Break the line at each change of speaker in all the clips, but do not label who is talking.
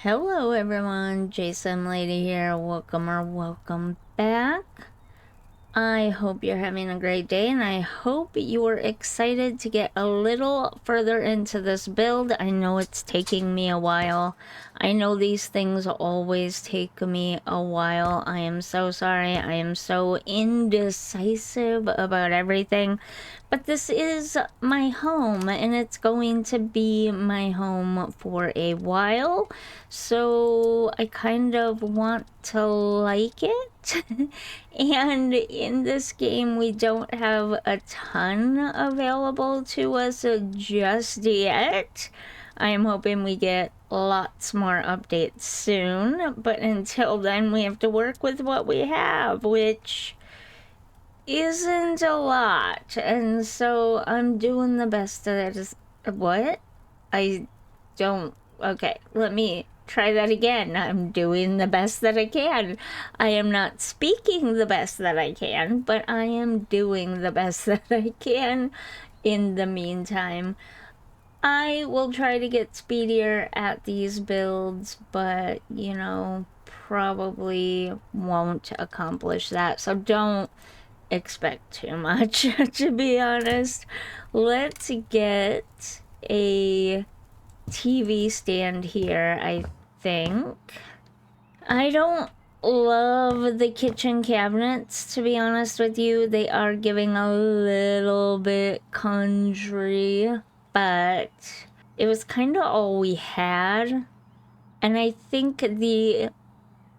Hello everyone, JSimLady here. Welcome back. I hope you're having a great day, and I hope you are excited to get a little further into this build. I know it's taking me a while. I know these things always take me a while. I am so sorry. I am so indecisive about everything. But this is my home, and it's going to be my home for a while. So I kind of want to like it. And in this game, we don't have a ton available to us just yet. I am hoping we get lots more updates soon, but until then, we have to work with what we have, which isn't a lot. And so I'm doing the best that is. What? I don't. Okay, let me try that again. I'm doing the best that I can. I am not speaking the best that I can, but I am doing the best that I can in the meantime. I will try to get speedier at these builds, but you know, probably won't accomplish that. So don't expect too much, to be honest. Let's get a TV stand here, I think. I don't love the kitchen cabinets, to be honest with you. They are giving a little bit country, but it was kind of all we had. And I think the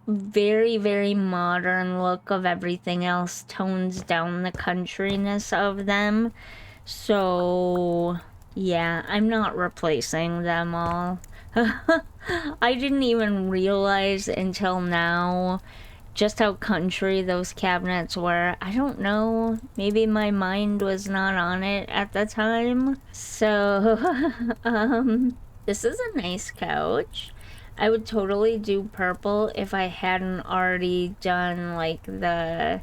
very, very modern look of everything else tones down the countryness of them. So yeah, I'm not replacing them all. I didn't even realize until now just how country those cabinets were. I don't know, maybe my mind was not on it at the time. So this is a nice couch. I would totally do purple if I hadn't already done like the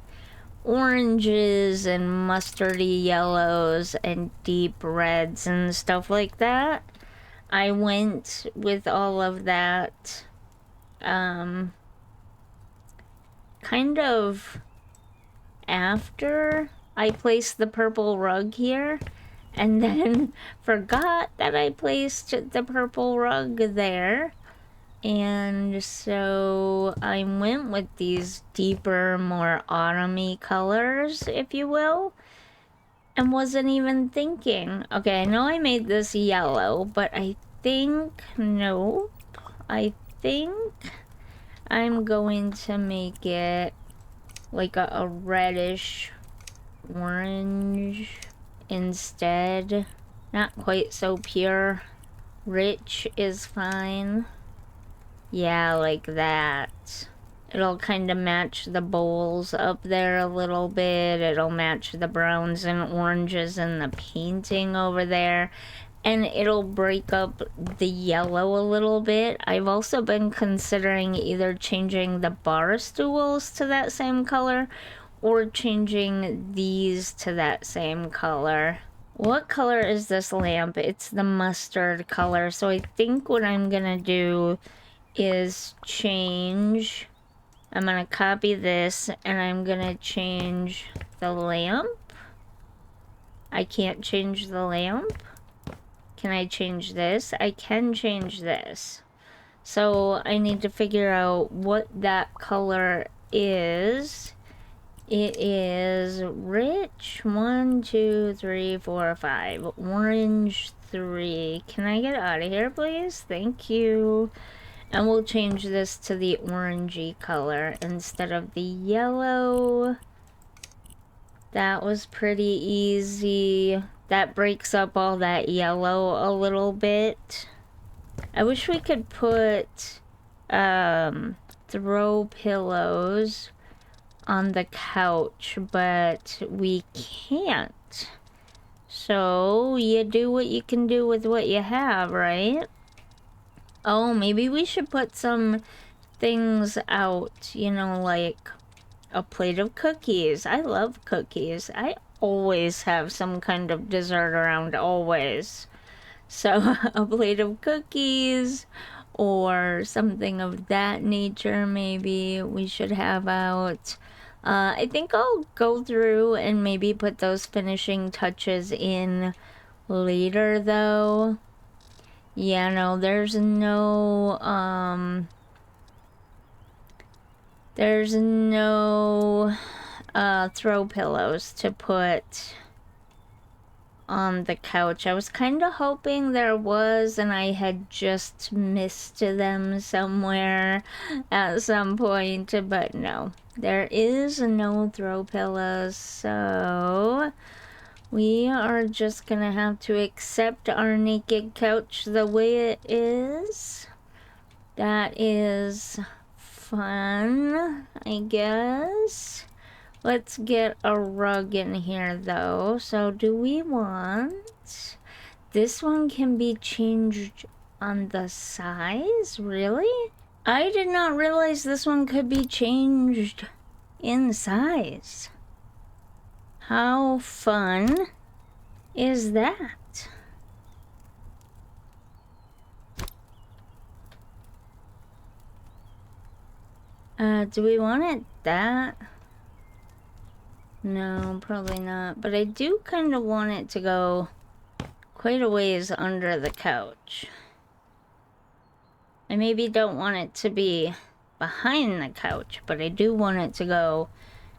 oranges and mustardy yellows and deep reds and stuff like that. I went with all of that kind of after I placed the purple rug here, and then forgot that I placed the purple rug there. And so I went with these deeper, more autumny colors, if you will, and wasn't even thinking. Okay, I know I made this yellow, but I think, nope, I think I'm going to make it like a reddish orange instead. Not quite so pure. Rich is fine. Yeah, like that. It'll kind of match the bowls up there a little bit. It'll match the browns and oranges and the painting over there. And it'll break up the yellow a little bit. I've also been considering either changing the bar stools to that same color or changing these to that same color. What color is this lamp? It's the mustard color. So I think what I'm gonna do is change. I'm gonna copy this and I'm gonna change the lamp. I can't change the lamp. Can I change this? I can change this. So I need to figure out what that color is. It is rich 1, 2, 3, 4, 5. Orange 3. Can I get out of here, please? Thank you. And we'll change this to the orangey color instead of the yellow. That was pretty easy. That breaks up all that yellow a little bit. I wish we could put throw pillows on the couch, but we can't. So you do what you can do with what you have, right? Oh, maybe we should put some things out, you know, like a plate of cookies. I love cookies. I always have some kind of dessert around, always. So a plate of cookies, or something of that nature. Maybe we should have out. I think I'll go through and maybe put those finishing touches in later though. Yeah, no, there's no throw pillows to put on the couch. I was kind of hoping there was, and I had just missed them somewhere at some point, but no, there is no throw pillows, so we are just gonna have to accept our naked couch the way it is. That is fun, I guess. Let's get a rug in here though. So do we want... This one can be changed on the size? Really? I did not realize this one could be changed in size. How fun is that? Do we want it that? No, probably not. But I do kind of want it to go quite a ways under the couch. I maybe don't want it to be behind the couch, but I do want it to go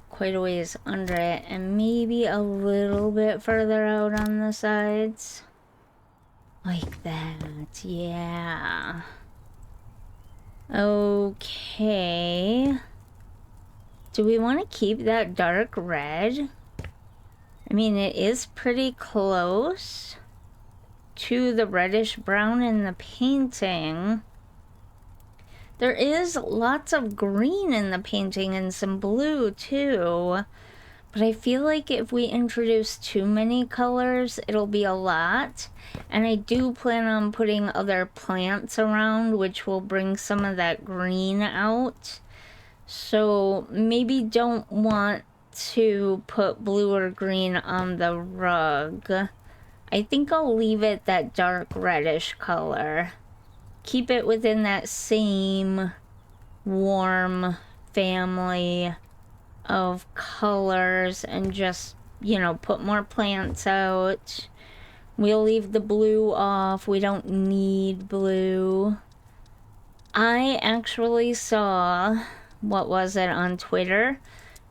quite a ways under it, and maybe a little bit further out on the sides. Like that, yeah. Okay. Do we want to keep that dark red? I mean, it is pretty close to the reddish brown in the painting. There is lots of green in the painting and some blue too. But I feel like if we introduce too many colors, it'll be a lot. And I do plan on putting other plants around, which will bring some of that green out. So maybe don't want to put blue or green on the rug. I think I'll leave it that dark reddish color. Keep it within that same warm family of colors and just, you know, put more plants out. We'll leave the blue off. We don't need blue. I actually saw, what was it, on Twitter?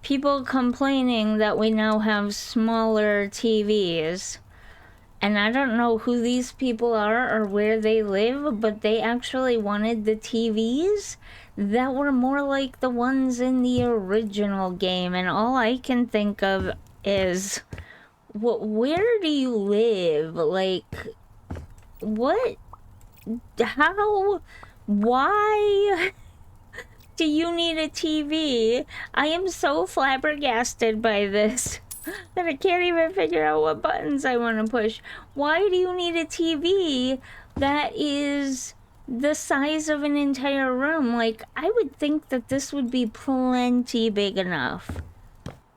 People complaining that we now have smaller TVs. And I don't know who these people are or where they live, but they actually wanted the TVs that were more like the ones in the original game. And all I can think of is, where do you live? Like, what? How? Why do you need a TV? I am so flabbergasted by this that I can't even figure out what buttons I want to push. Why do you need a TV that is the size of an entire room? Like, I would think that this would be plenty big enough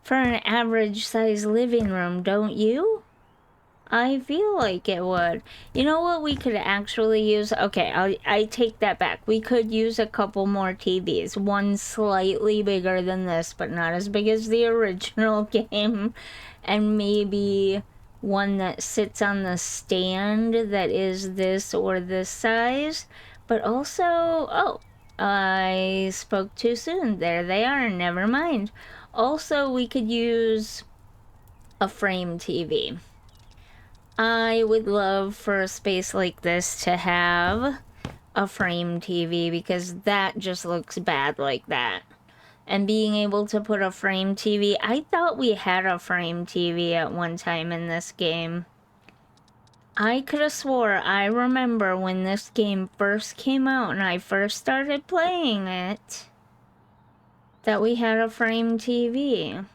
for an average size living room, don't you? I feel like it would. You know what we could actually use? Okay, I take that back. We could use a couple more TVs. One slightly bigger than this, but not as big as the original game. And maybe one that sits on the stand that is this or this size. But also, oh, I spoke too soon. There they are. Never mind. Also, we could use a frame TV. I would love for a space like this to have a frame TV because that just looks bad like that. And being able to put a frame TV, I thought we had a frame TV at one time in this game. I could have swore I remember when this game first came out and I first started playing it that we had a frame TV.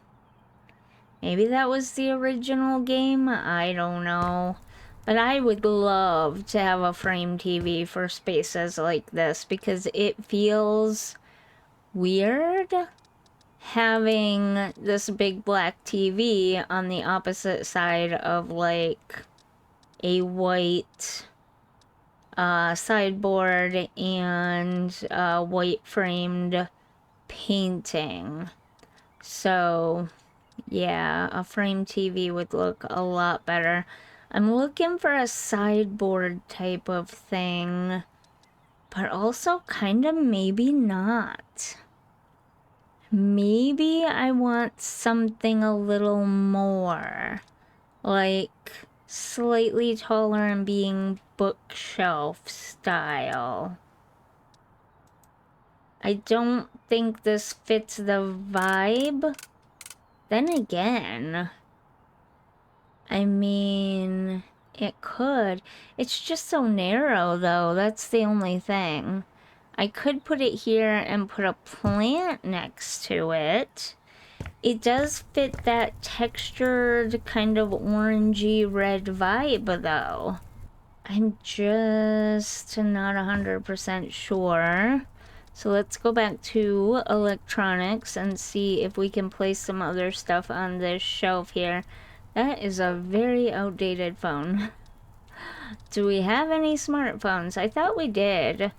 Maybe that was the original game, I don't know. But I would love to have a frame TV for spaces like this because it feels weird having this big black TV on the opposite side of like a white sideboard and white framed painting. So yeah, a frame TV would look a lot better. I'm looking for a sideboard type of thing, but also kind of maybe not. Maybe I want something a little more, like slightly taller and being bookshelf style. I don't think this fits the vibe. Then again, I mean, it could. It's just so narrow, though. That's the only thing. I could put it here and put a plant next to it. It does fit that textured kind of orangey red vibe, though. I'm just not 100% sure. So let's go back to electronics and see if we can place some other stuff on this shelf here. That is a very outdated phone. Do we have any smartphones? I thought we did.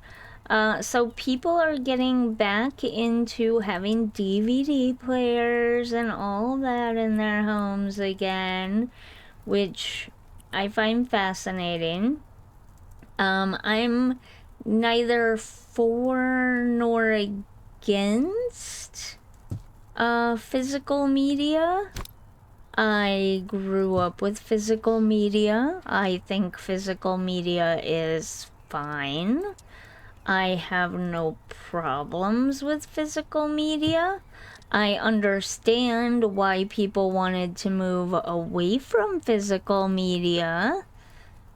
So people are getting back into having DVD players and all that in their homes again, which I find fascinating. I'm neither for nor against physical media. I grew up with physical media. I think physical media is fine. I have no problems with physical media. I understand why people wanted to move away from physical media.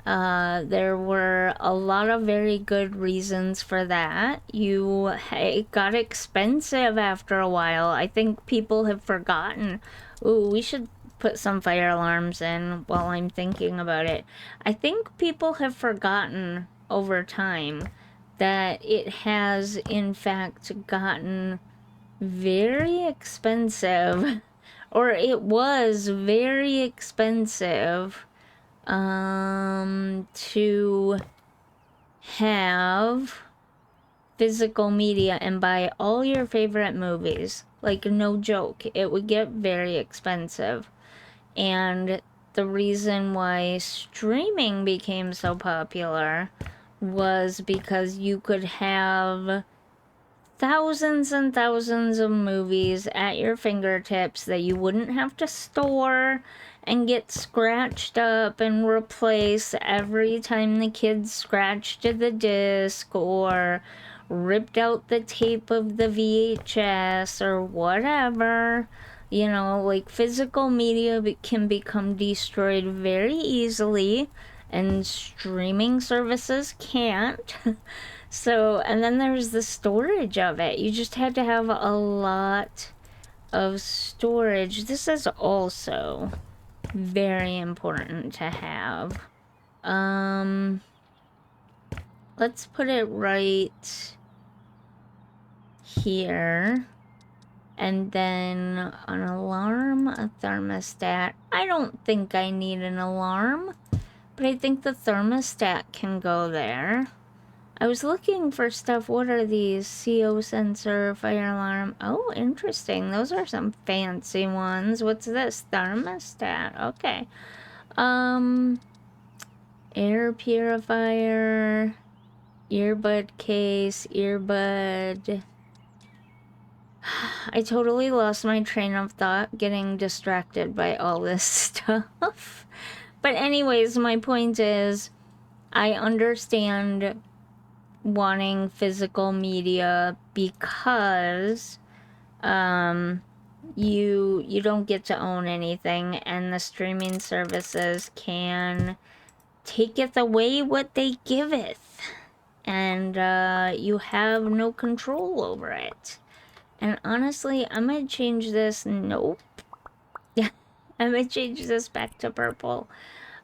There were a lot of very good reasons for that. It got expensive after a while. I think people have forgotten. Ooh, we should put some fire alarms in while I'm thinking about it. I think people have forgotten over time that it has in fact gotten very expensive, or it was very expensive to have physical media and buy all your favorite movies. Like, no joke, it would get very expensive. And the reason why streaming became so popular was because you could have thousands and thousands of movies at your fingertips that you wouldn't have to store and get scratched up and replace every time the kids scratched the disc or ripped out the tape of the VHS or whatever. You know, like, physical media can become destroyed very easily, and streaming services can't. So, and then there's the storage of it. You just had to have a lot of storage. This is also very important to have. Let's put it right here. And then an alarm, a thermostat. I don't think I need an alarm, but I think the thermostat can go there. I was looking for stuff. What are these? CO sensor, fire alarm. Oh, interesting. Those are some fancy ones. What's this? Thermostat. Okay. Air purifier, earbud case, earbud. I totally lost my train of thought getting distracted by all this stuff. But anyways, my point is, I understand wanting physical media because you don't get to own anything, and the streaming services can taketh away what they giveth, and you have no control over it. And honestly, I'm gonna change this. Nope. Yeah, I'm gonna change this back to purple.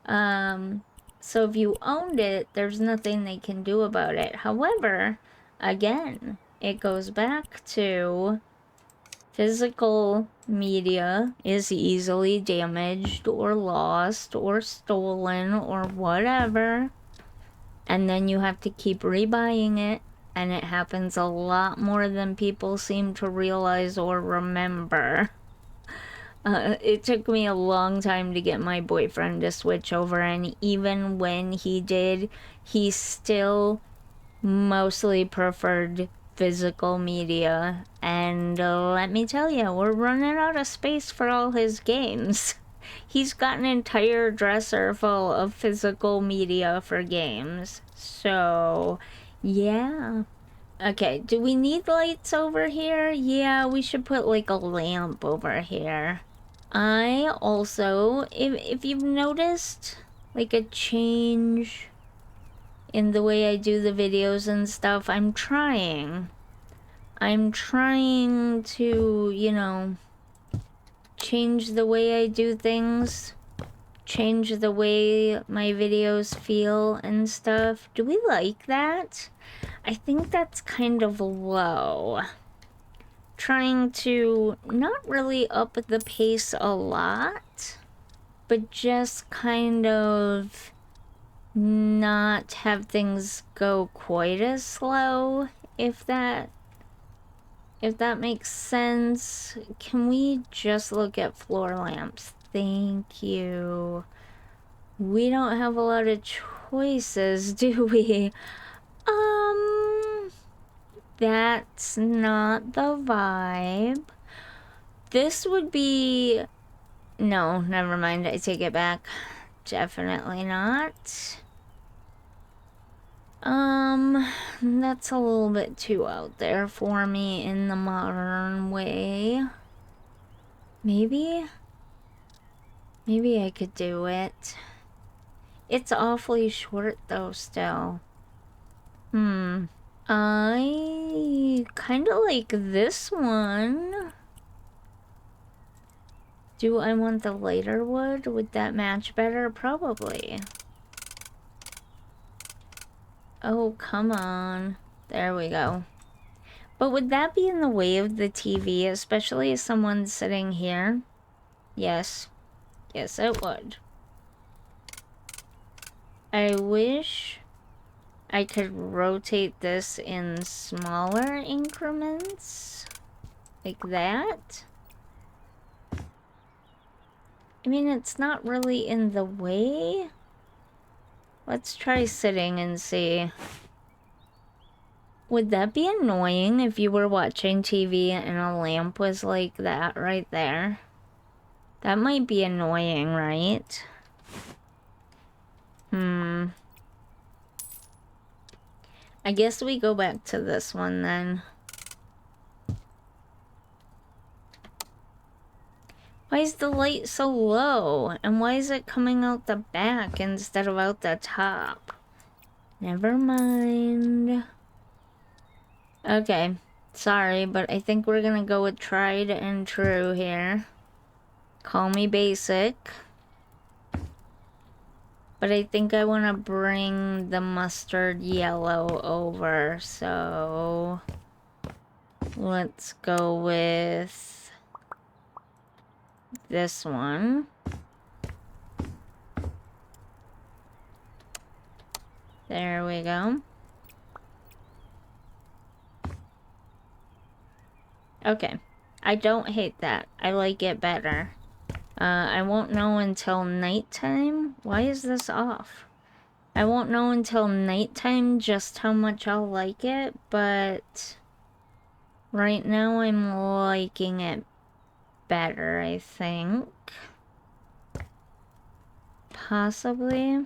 So if you owned it, there's nothing they can do about it. However, again, it goes back to physical media is easily damaged or lost or stolen or whatever. and then you have to keep rebuying it, and it happens a lot more than people seem to realize or remember. It took me a long time to get my boyfriend to switch over, and even when he did, he still mostly preferred physical media. And let me tell you, we're running out of space for all his games. He's got an entire dresser full of physical media for games. So, yeah. Okay, do we need lights over here? Yeah, we should put like a lamp over here. I also, if you've noticed, like a change in the way I do the videos and stuff, I'm trying to, you know, change the way I do things, change the way my videos feel and stuff. Do we like that? I think that's kind of low. Trying to not really up the pace a lot, but just kind of not have things go quite as slow, if that makes sense. Can we just look at floor lamps? Thank you. We don't have a lot of choices, do we? That's not the vibe. This would be... No, never mind. I take it back. Definitely not. That's a little bit too out there for me in the modern way. Maybe I could do it. It's awfully short though still. I kind of like this one. Do I want the lighter wood? Would that match better? Probably. Oh, come on. There we go. But would that be in the way of the TV, especially if someone's sitting here? Yes. Yes, it would. I wish I could rotate this in smaller increments. Like that. I mean, it's not really in the way. Let's try sitting and see. Would that be annoying if you were watching TV and a lamp was like that right there? That might be annoying, right? I guess we go back to this one then. Why is the light so low? And why is it coming out the back instead of out the top? Never mind. Okay, sorry, but I think we're gonna go with tried and true here. Call me basic. But I think I want to bring the mustard yellow over, so let's go with this one. There we go. Okay, I don't hate that. I like it better. I won't know until nighttime. Why is this off? I won't know until nighttime just how much I'll like it, but right now I'm liking it better, I think. Possibly.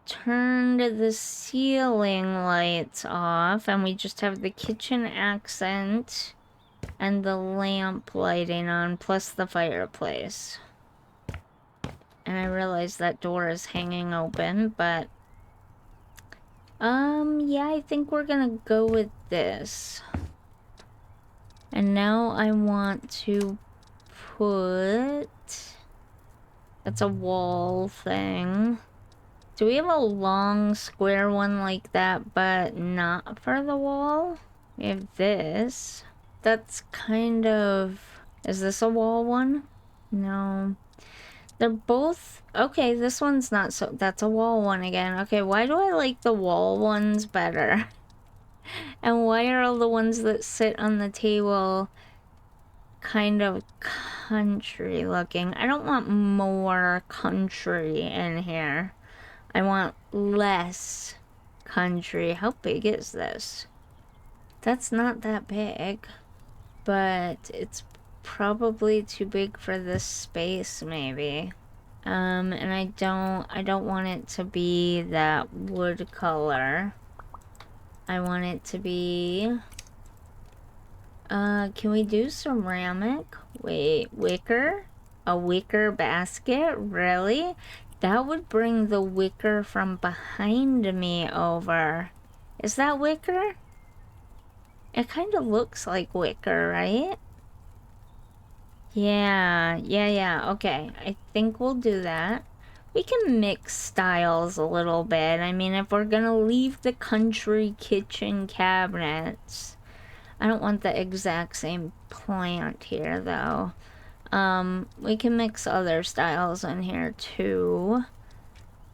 Turned the ceiling lights off, and we just have the kitchen accent and the lamp lighting on, plus the fireplace. And I realize that door is hanging open, but yeah, I think we're gonna go with this. And now I want to put... That's a wall thing. Do we have a long square one like that, but not for the wall? We have this. That's kind of... Is this a wall one? No. They're both... Okay, this one's not so... That's a wall one again. Okay, why do I like the wall ones better? And why are all the ones that sit on the table kind of country looking? I don't want more country in here. I want less country. How big is this? That's not that big, but it's probably too big for this space, maybe. And I don't want it to be that wood color. I want it to be, can we do ceramic? Wait, wicker? A wicker basket? Really? That would bring the wicker from behind me over. Is that wicker? It kind of looks like wicker, right? Yeah, okay. I think we'll do that. We can mix styles a little bit. I mean, if we're gonna leave the country kitchen cabinets, I don't want the exact same plant here, though. We can mix other styles in here, too.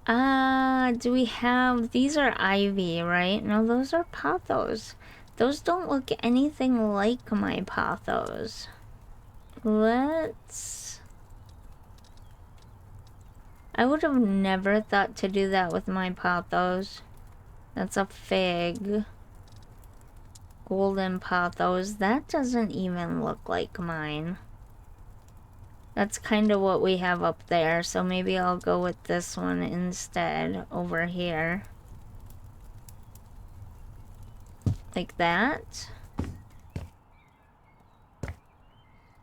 Do we have... These are ivy, right? No, those are pothos. Those don't look anything like my pothos. Let's... I would have never thought to do that with my pothos. That's a fig. Golden pothos. That doesn't even look like mine. That's kind of what we have up there, so maybe I'll go with this one instead over here. Like that.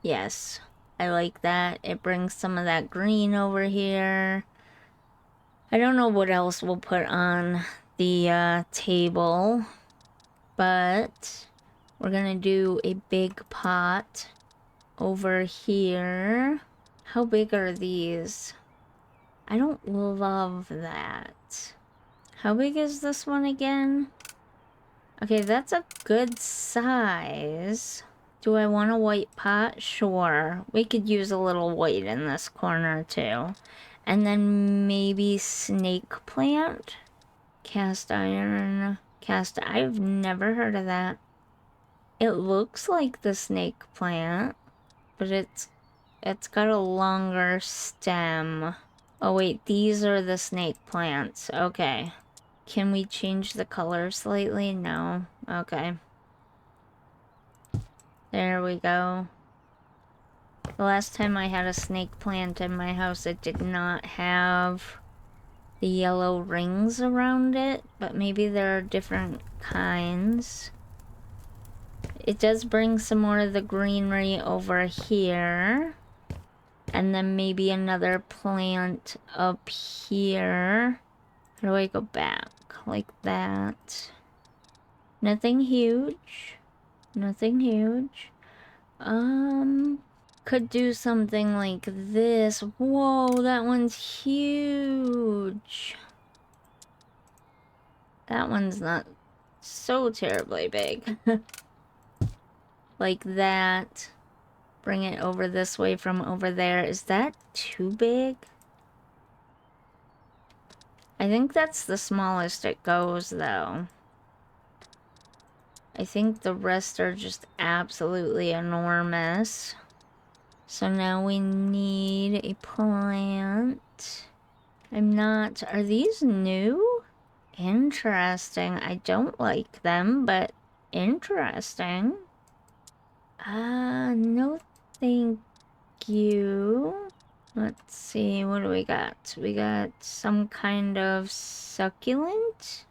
Yes, I like that. It brings some of that green over here. I don't know what else we'll put on the table, but we're gonna do a big pot over here. How big are these? I don't love that. How big is this one again? Okay, that's a good size. Do I want a white pot? Sure. We could use a little white in this corner too. And then maybe snake plant? Cast iron. I've never heard of that. It looks like the snake plant, but it's got a longer stem. Oh wait, these are the snake plants. Okay. Can we change the color slightly? No. Okay. There we go. The last time I had a snake plant in my house, it did not have the yellow rings around it, but maybe there are different kinds. It does bring some more of the greenery over here. And then maybe another plant up here. How do I go back? Like that. Nothing huge. Nothing huge. Could do something like this. Whoa, that one's huge. That one's not so terribly big. Like that. Bring it over this way from over there. Is that too big? I think that's the smallest it goes, though. I think the rest are just absolutely enormous. So now we need a plant. I'm not... Are these new? Interesting. I don't like them, but interesting. No thank you. Let's see, what do we got? We got some kind of succulent?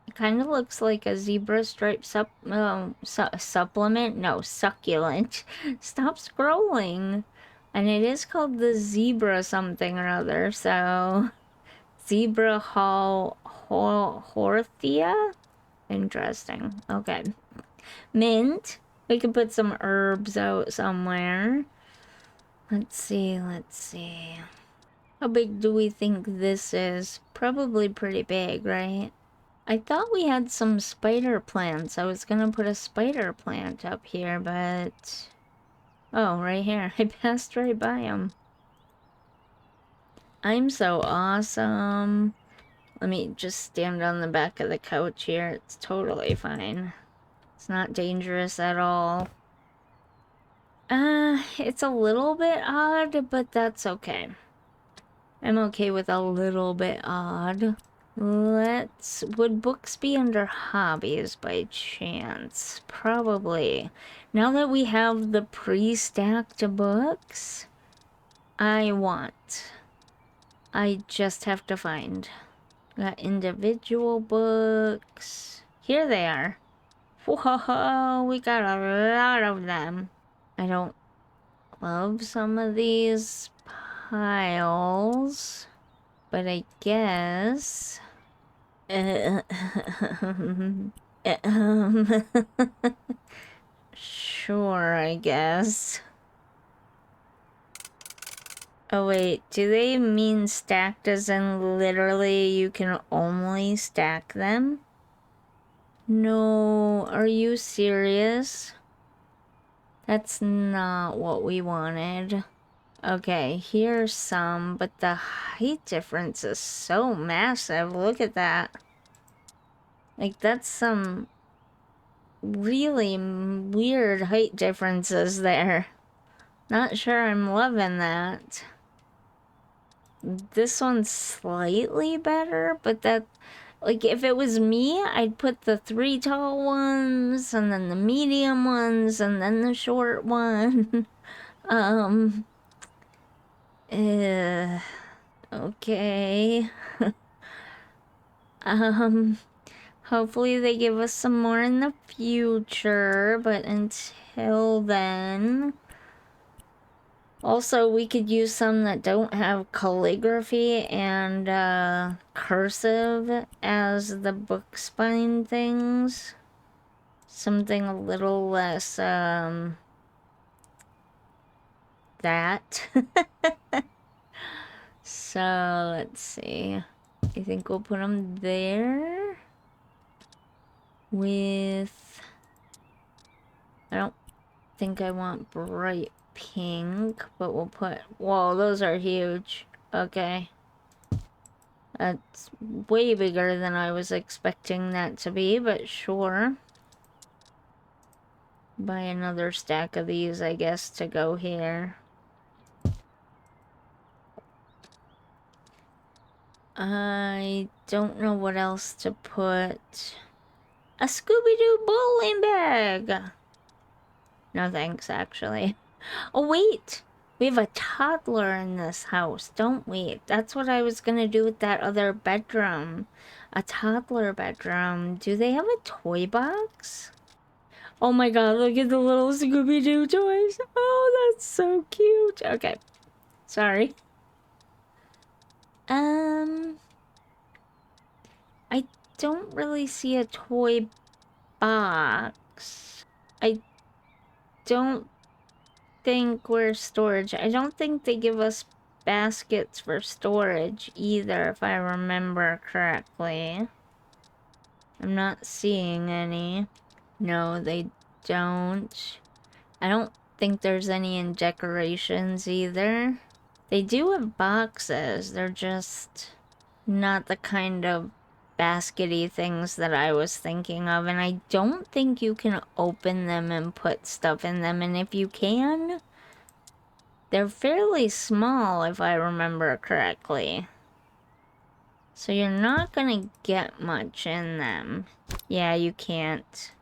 It kind of looks like a zebra stripe supplement? No, succulent. Stop scrolling. And it is called the zebra something or other, so... Zebra horthia? Interesting. Okay. Mint. We could put some herbs out somewhere. Let's see. How big do we think this is? Probably pretty big, right? I thought we had some spider plants. I was gonna put a spider plant up here, but... Oh, right here. I passed right by them. I'm so awesome. Let me just stand on the back of the couch here. It's totally fine. It's not dangerous at all. It's a little bit odd, but that's okay. I'm okay with a little bit odd. Would books be under hobbies by chance? Probably. Now that we have the pre-stacked books, I just have to find. Got individual books. Here they are. Whoa, we got a lot of them. I don't love some of these piles, but I guess... Sure, I guess. Oh wait, do they mean stacked as in literally you can only stack them? No, are you serious? That's not what we wanted. Okay, here's some, but the height difference is so massive. Look at that. Like, that's some really weird height differences there. Not sure I'm loving that. This one's slightly better, but that, like, if it was me, I'd put the 3 tall ones, and then the medium ones, and then the short one. Okay. Hopefully they give us some more in the future, but until then... Also, we could use some that don't have calligraphy and cursive as the book spine things. Something a little less, that. So, let's see. I think we'll put them there. With... I don't think I want bright pink, but we'll put... Whoa, those are huge. Okay. That's way bigger than I was expecting that to be, but sure. Buy another stack of these, I guess, to go here. I don't know what else to put. A Scooby-Doo bowling bag! No thanks, actually. Oh, wait! We have a toddler in this house, don't we? That's what I was gonna do with that other bedroom. A toddler bedroom. Do they have a toy box? Oh my god, look at the little Scooby-Doo toys. Oh, that's so cute. Okay. Sorry. I don't really see a toy box. I don't think we're storage. I don't think they give us baskets for storage either, if I remember correctly. I'm not seeing any. No, they don't. I don't think there's any in decorations either. They do have boxes. They're just not the kind of baskety things that I was thinking of. And I don't think you can open them and put stuff in them. And if you can, they're fairly small, if I remember correctly. So you're not gonna get much in them. Yeah, you can't.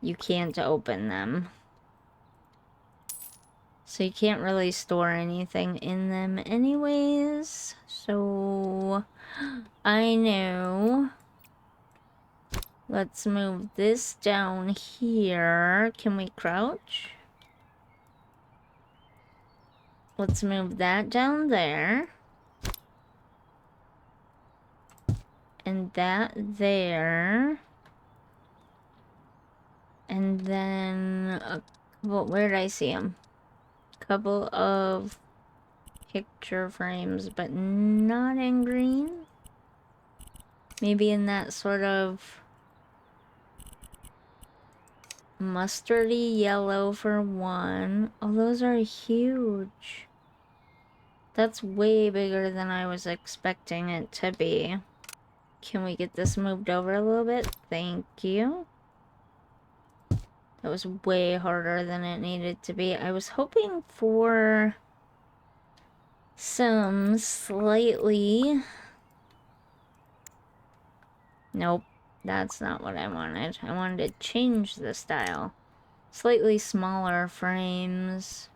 You can't open them. So you can't really store anything in them anyways. So I know. Let's move this down here. Can we crouch? Let's move that down there. And that there. And then, well, where did I see them? Couple of picture frames, but not in green. Maybe in that sort of mustardy yellow for one. Oh, those are huge. That's way bigger than I was expecting it to be. Can we get this moved over a little bit? Thank you. That was way harder than it needed to be. I was hoping for some slightly... Nope, that's not what I wanted. I wanted to change the style. Slightly smaller frames.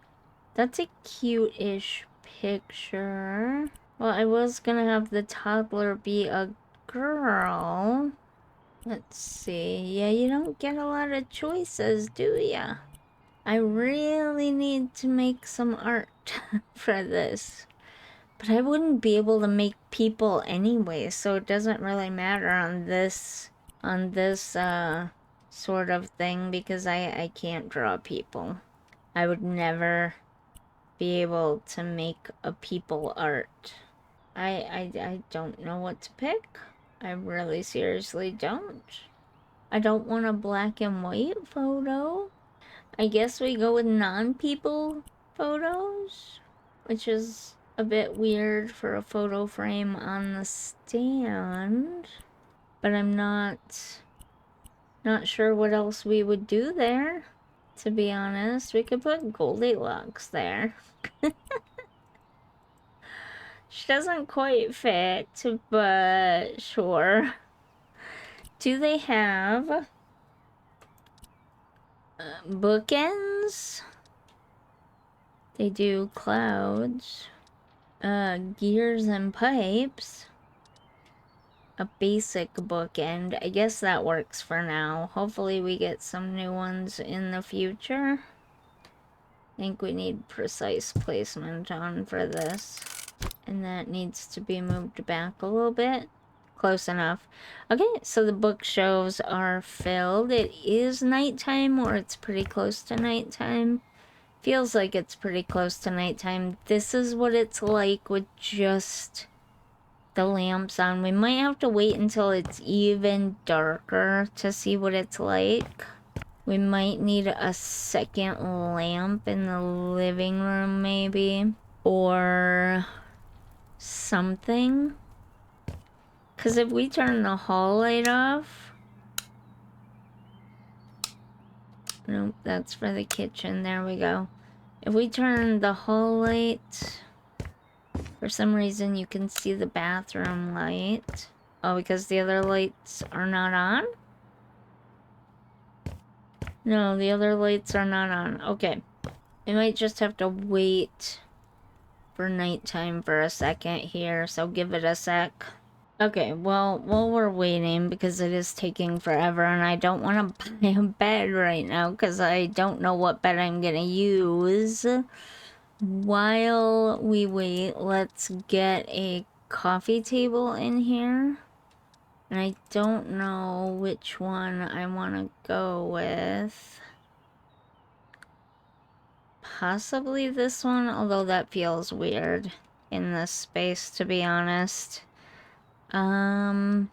That's a cute-ish picture. Well, I was gonna have the toddler be a girl. Let's see. Yeah, you don't get a lot of choices, do ya? I really need to make some art for this. But I wouldn't be able to make people anyway, so it doesn't really matter on this sort of thing, because I can't draw people. I would never be able to make a people art. I don't know what to pick. I really seriously don't. I don't want a black and white photo. I guess we go with non-people photos, which is a bit weird for a photo frame on the stand. But I'm not sure what else we would do there, to be honest. We could put Goldilocks there. She doesn't quite fit, but sure. Do they have bookends? They do clouds, gears and pipes, a basic bookend. I guess that works for now. Hopefully we get some new ones in the future. I think we need precise placement on for this. And that needs to be moved back a little bit. Close enough. Okay, so the bookshelves are filled. It is nighttime, or it's pretty close to nighttime. Feels like it's pretty close to nighttime. This is what it's like with just the lamps on. We might have to wait until it's even darker to see what it's like. We might need a second lamp in the living room, maybe. Or something. Because if we turn the hall light off... Nope, that's for the kitchen. There we go. If we turn the hall light... For some reason, you can see the bathroom light. Oh, because the other lights are not on? No, the other lights are not on. Okay. We might just have to wait for nighttime for a second here, so give it a sec. Okay, well, while we're waiting, because it is taking forever, and I don't want to buy a bed right now, because I don't know what bed I'm gonna use. While we wait, let's get a coffee table in here. And I don't know which one I want to go with. Possibly this one, although that feels weird in this space, to be honest. That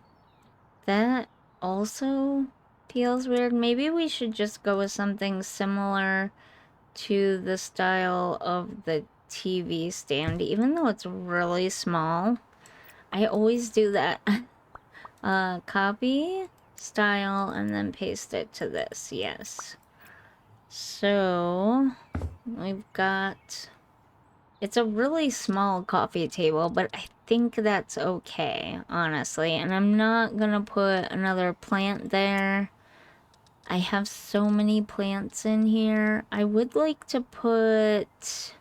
also feels weird. Maybe we should just go with something similar to the style of the TV stand, even though it's really small. I always do that. Copy, style, and then paste it to this, yes. So, we've got... It's a really small coffee table, but I think that's okay, honestly. And I'm not gonna put another plant there. I have so many plants in here. I would like to put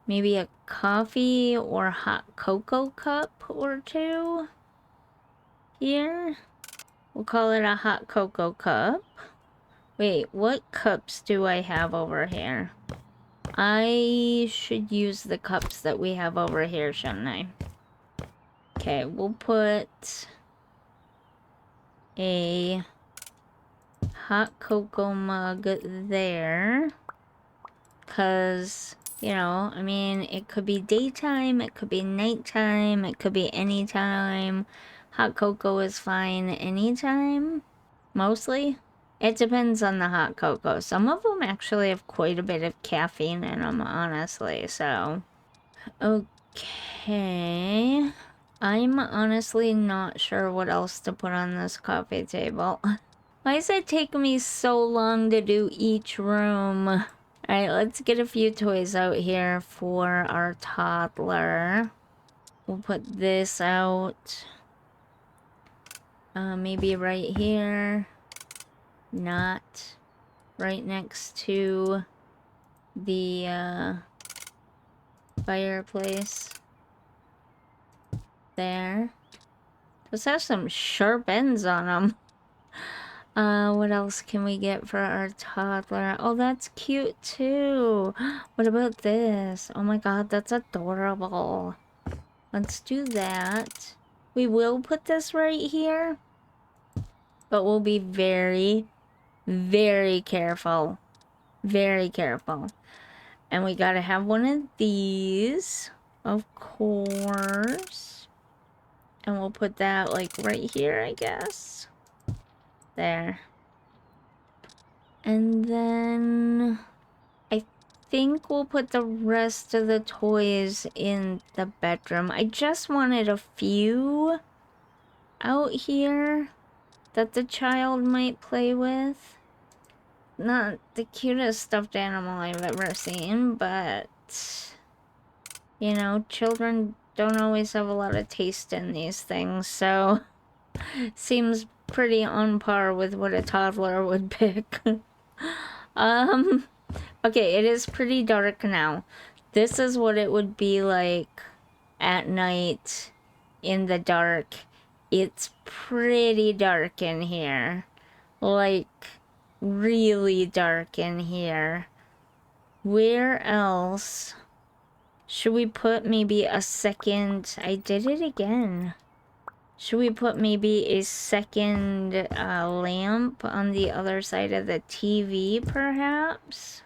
maybe a coffee or hot cocoa cup or two here. We'll call it a hot cocoa cup. Wait, what cups do I have over here? I should use the cups that we have over here, shouldn't I? Okay, we'll put a hot cocoa mug there. Because, you know, I mean, it could be daytime, it could be nighttime, it could be anytime. Hot cocoa is fine anytime, mostly. It depends on the hot cocoa. Some of them actually have quite a bit of caffeine in them, honestly, so... Okay. I'm honestly not sure what else to put on this coffee table. Why does it take me so long to do each room? Alright, let's get a few toys out here for our toddler. We'll put this out. Maybe right here. Not right next to the fireplace. There. Those have some sharp ends on them. What else can we get for our toddler? Oh, that's cute too. What about this? Oh my god, that's adorable. Let's do that. We will put this right here, but we'll be very, very careful. Very careful. And we gotta have one of these, of course. And we'll put that like right here, I guess. There. And then I think we'll put the rest of the toys in the bedroom. I just wanted a few out here that the child might play with. Not the cutest stuffed animal I've ever seen, but you know, children don't always have a lot of taste in these things, so seems pretty on par with what a toddler would pick. Okay, it is pretty dark now. This is what it would be like at night in the dark. It's pretty dark in here. Like, really dark in here. Where else should we put maybe a second... I did it again. Should we put maybe a second lamp on the other side of the TV, perhaps?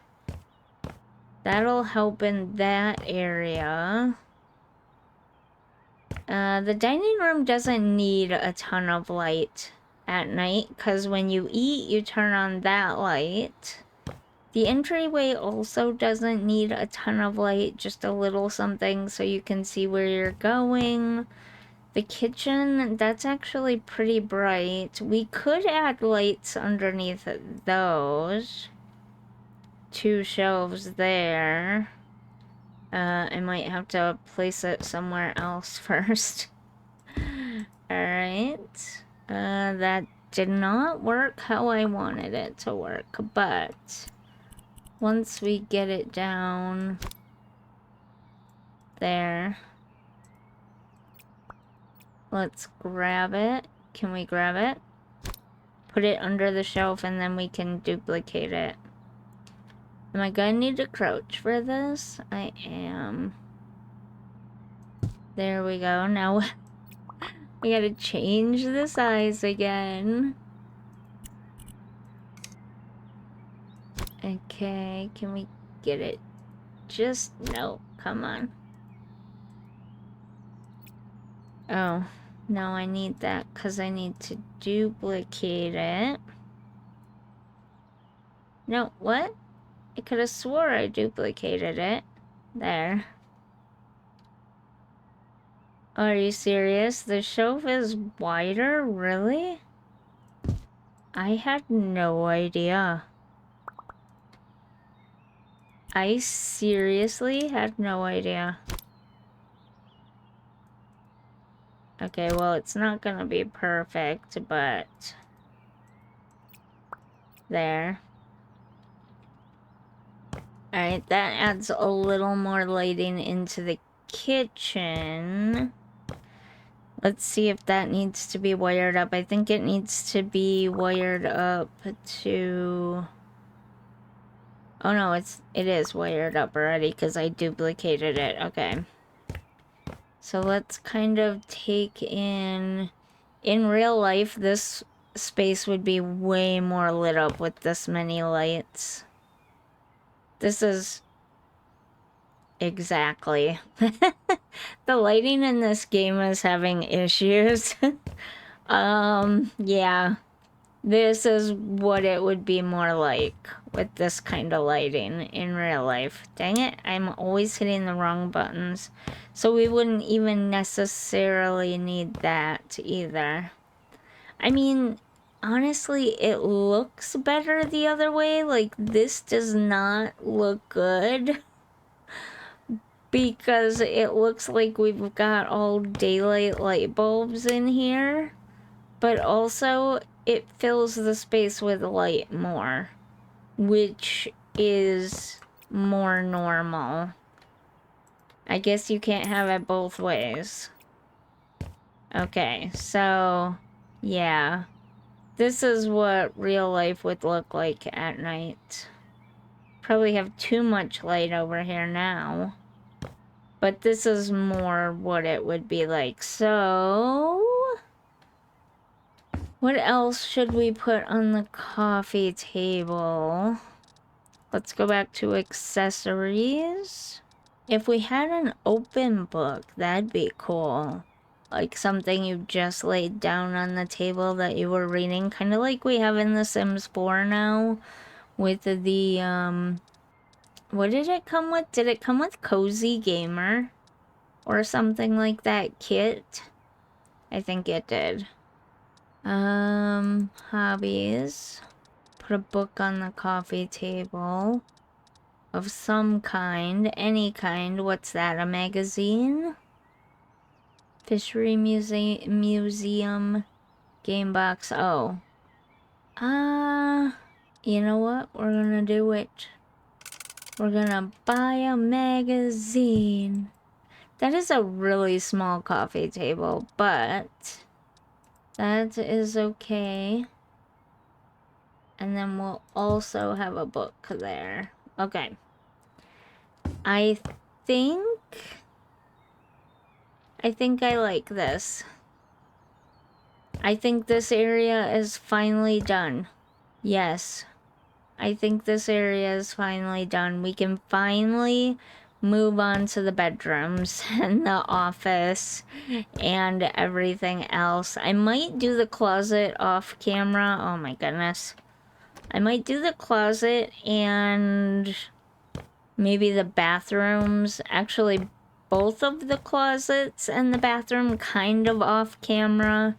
That'll help in that area. The dining room doesn't need a ton of light at night, because when you eat, you turn on that light. The entryway also doesn't need a ton of light, just a little something so you can see where you're going. The kitchen, that's actually pretty bright. We could add lights underneath those. 2 shelves there. I might have to place it somewhere else first. Alright. That did not work how I wanted it to work, but once we get it down there, let's grab it. Can we grab it? Put it under the shelf and then we can duplicate it. Am I gonna need to crouch for this? I am. There we go. Now we gotta change the size again. Okay, can we get it? Just, no, come on. Oh, no, I need that because I need to duplicate it. No, what? I could have swore I duplicated it. There. Are you serious? The shelf is wider? Really? I had no idea. I seriously had no idea. Okay, well, it's not gonna be perfect, but... there. Alright, that adds a little more lighting into the kitchen. Let's see if that needs to be wired up. I think it needs to be wired up to... oh no, it is wired up already because I duplicated it. Okay. So let's kind of take in real life, this space would be way more lit up with this many lights. This is exactly. The lighting in this game is having issues. Yeah. This is what it would be more like with this kind of lighting in real life. Dang it, I'm always hitting the wrong buttons. So we wouldn't even necessarily need that either. I mean, honestly, it looks better the other way. Like, this does not look good. Because it looks like we've got all daylight light bulbs in here. But also, it fills the space with light more, which is more normal. I guess you can't have it both ways. Okay, so, yeah. This is what real life would look like at night. Probably have too much light over here now. But this is more what it would be like. So, what else should we put on the coffee table? Let's go back to accessories. If we had an open book, that'd be cool. Like something you just laid down on the table that you were reading. Kind of like we have in The Sims 4 now. With the, what did it come with? Did it come with Cozy Gamer? Or something like that kit? I think it did. Hobbies. Put a book on the coffee table. Of some kind. Any kind. What's that? A magazine? Fishery Museum. Game box. Oh. You know what? We're gonna do it. We're gonna buy a magazine. That is a really small coffee table, but that is okay. And then we'll also have a book there. Okay. I think I like this. I think this area is finally done. Yes. I think this area is finally done. We can finally move on to the bedrooms and the office and everything else. I might do the closet off camera. Oh my goodness. I might do the closet and maybe the bathrooms. Actually, both of the closets and the bathroom kind of off camera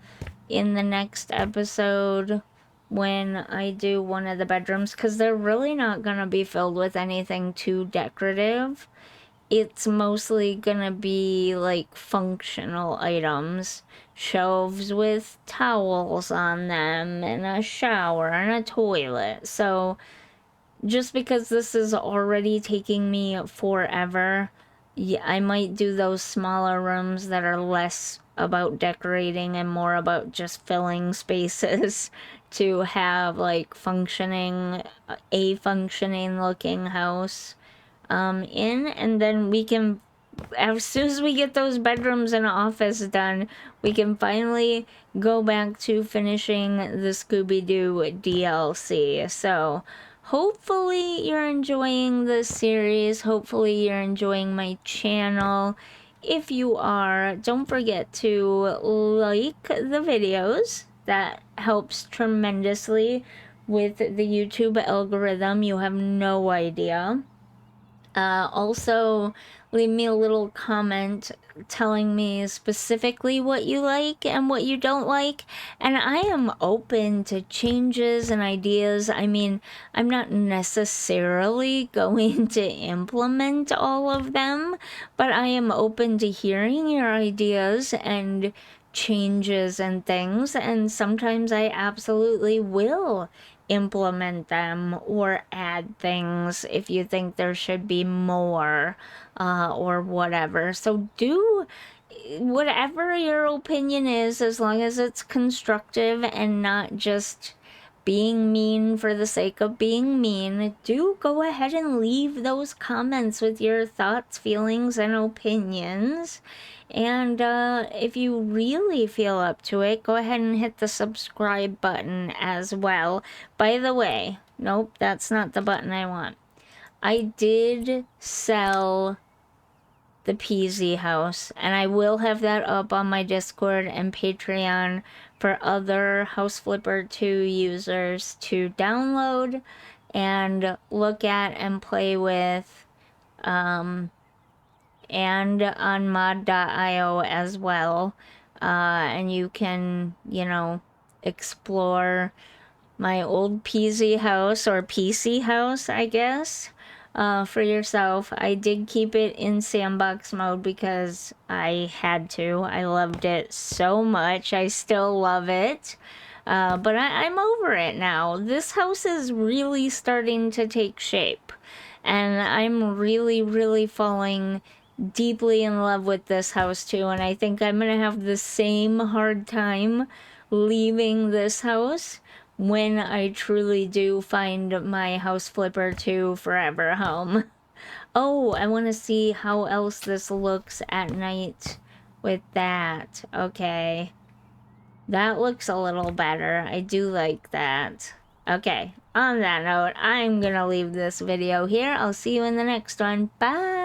in the next episode when I do one of the bedrooms, because they're really not gonna be filled with anything too decorative. It's mostly gonna be like functional items. Shelves with towels on them and a shower and a toilet. So just because this is already taking me forever, yeah, I might do those smaller rooms that are less about decorating and more about just filling spaces to have like a functioning looking house in, and then we can, as soon as we get those bedrooms and office done, we can finally go back to finishing the Scooby-Doo DLC. So hopefully you're enjoying this series. Hopefully you're enjoying my channel. If you are, don't forget to like the videos. That helps tremendously with the YouTube algorithm. You have no idea. Also, leave me a little comment telling me specifically what you like and what you don't like. And I am open to changes and ideas. I mean, I'm not necessarily going to implement all of them, but I am open to hearing your ideas and changes and things. And sometimes I absolutely will implement them or add things if you think there should be more or whatever. So do whatever your opinion is, as long as it's constructive and not just being mean for the sake of being mean. Do go ahead and leave those comments with your thoughts, feelings, and opinions. And if you really feel up to it, go ahead and hit the subscribe button as well. By the way, nope, that's not the button I want. I did sell the PZ house, and I will have that up on my Discord and Patreon for other House Flipper 2 users to download and look at and play with, and on mod.io as well. And you can, you know, explore my old PZ house, or PC house, I guess, for yourself. I did keep it in sandbox mode because I had to. I loved it so much. I still love it. But I'm over it now. This house is really starting to take shape. And I'm really, really falling deeply in love with this house too. And I think I'm going to have the same hard time leaving this house when I truly do find my House Flipper 2 forever home. Oh, I want to see how else this looks at night with that. Okay. That looks a little better. I do like that. Okay, on that note, I'm gonna leave this video here. I'll see you in the next one. Bye!